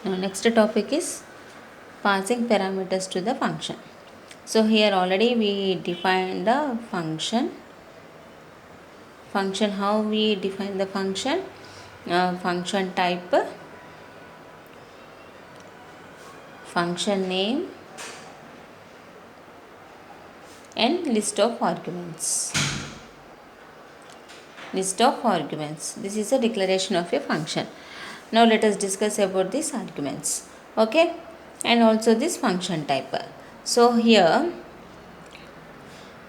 Now next topic is passing parameters to the function. So here already we defined the function. How we define the function? Function type, function name, and list of arguments. This is a declaration of a function. Now let us discuss about these arguments. Okay, and also this function type. So here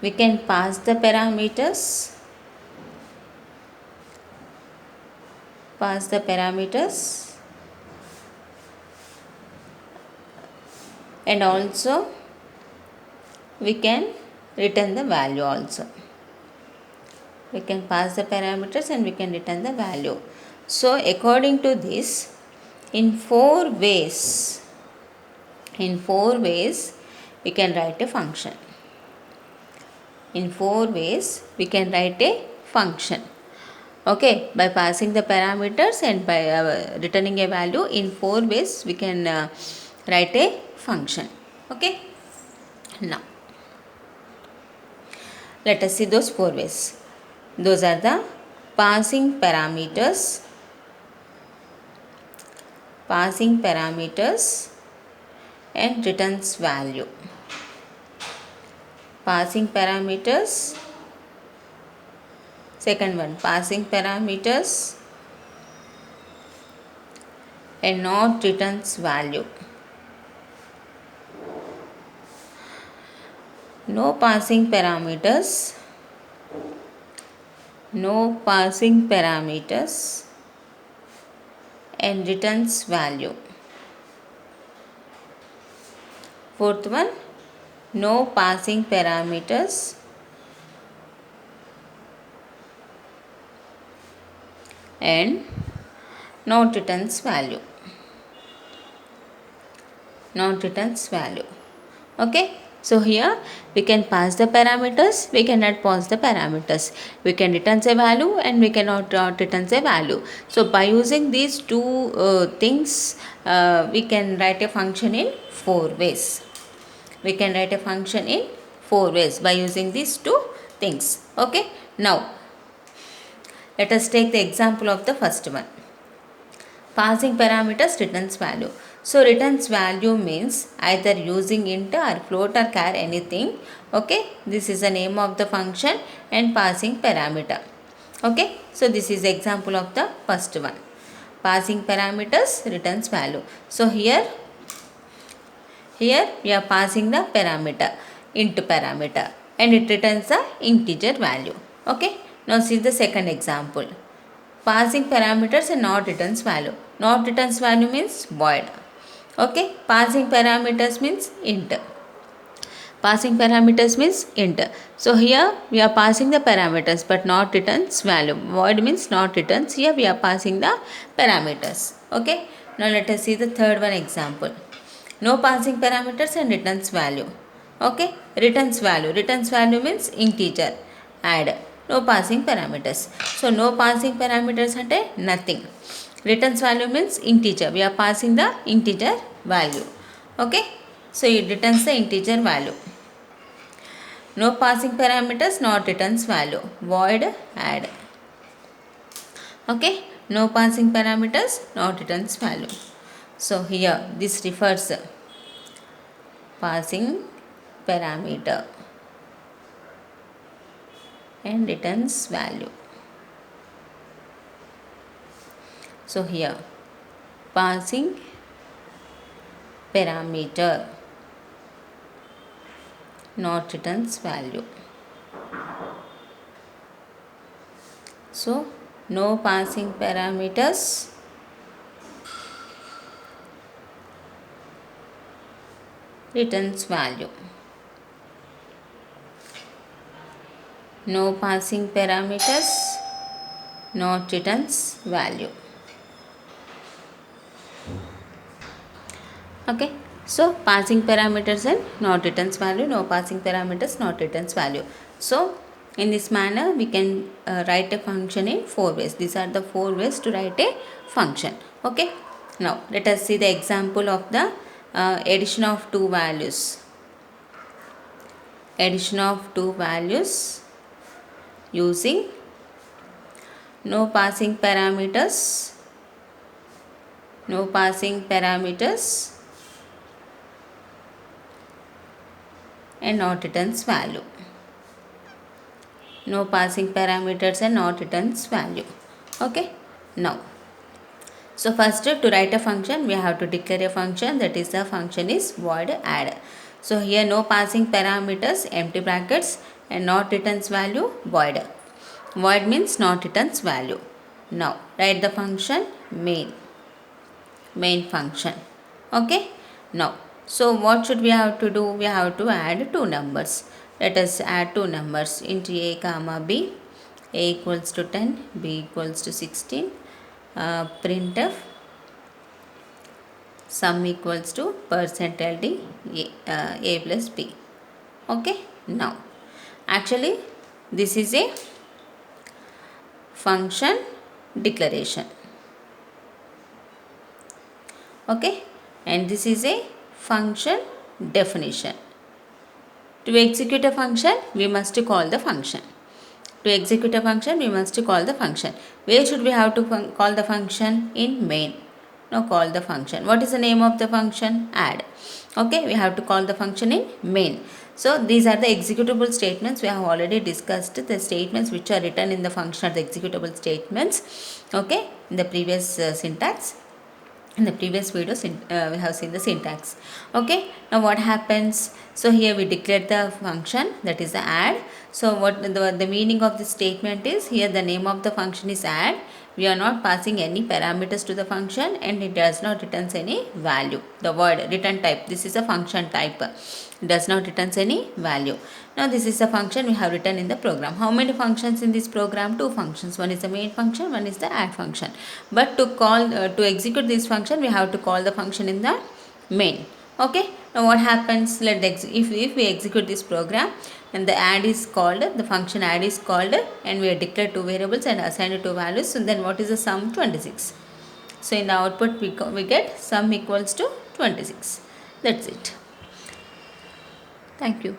we can pass the parameters. And also we can return the value also. We can pass the parameters and we can return the value. So according to this, in four ways we can write a function. Okay, by passing the parameters and by returning a value, in four ways we can write a function. Okay, now let us see those four ways. Those are the passing parameters, and returns value. Passing parameters. Second one, passing parameters and not returns value. No passing parameters and returns value. Fourth one, no passing parameters and not returns value. Okay, so here we can pass the parameters, we cannot pass the parameters, we can return a value and we cannot return a value. So by using these two things, we can write a function in four ways. By using these two things. Okay, now let us take the example of the first one. Passing parameters returns value. So returns value means either using int or float or char, anything. Okay, this is the name of the function and passing parameter. Okay, so this is the example of the first one. Passing parameters returns value. So here we are passing the parameter, int parameter, and it returns the integer value. Okay, now see the second example. Passing parameters and not returns value. Not returns value means void. Okay, passing parameters means int. So here we are passing the parameters but not returns value. Void means not returns. Here we are passing the parameters. Okay, now let us see the third one example. No passing parameters and returns value. Okay, returns value means integer. Add. No passing parameters. So no passing parameters ante nothing. Returns value means integer. We are passing the integer value. Okay, so it returns the integer value. No passing parameters, not returns value. Void add. Okay, no passing parameters, not returns value. So here this refers passing parameter and returns value. So here passing parameter, not returns value. So no passing parameters, returns value. No passing parameters, not returns value. Okay, so passing parameters and not returns value, no passing parameters, not returns value. So in this manner we can write a function in four ways. These are the four ways to write a function. Okay, Now let us see the example of the addition of two values. Addition of two values using no passing parameters, no passing parameters and not returns value. No passing parameters and not returns value. Okay. Now, so first to write a function, we have to declare a function, that is the function is void add. So here no passing parameters, empty brackets, and not returns value, void. Void means not returns value. Now write the function main function. Okay. Now, so what should we have to do? We have to add two numbers. Let us add two numbers into a comma b. A equals to 10, b equals to 16. Printf sum equals to %ld a plus b. Okay. Now actually this is a function declaration. Okay, and this is a function definition. To execute a function, we must call the function. To execute a function, we must call the function. Where should we have to call the function? In main. Now call the function. What is the name of the function? Add. Okay, we have to call the function in main. So these are the executable statements. We have already discussed the statements which are written in the function are the executable statements. Okay, in the previous syntax. In the previous video we have seen the syntax. Okay, now what happens? So here we declare the function, that is the add. So what the meaning of this statement is, here the name of the function is add. We are not passing any parameters to the function and it does not returns any value. The word return type, this is a function type, does not returns any value. Now this is a function we have written in the program. How many functions in this program? Two functions. One is the main function, one is the add function. But to call to execute this function, we have to call the function in the main. Okay. Now what happens? If we execute this program and the add is called, the function add is called, and we have declared two variables and assigned two values. So then what is the sum? 26. So in the output we get sum equals to 26. That's it. Thank you.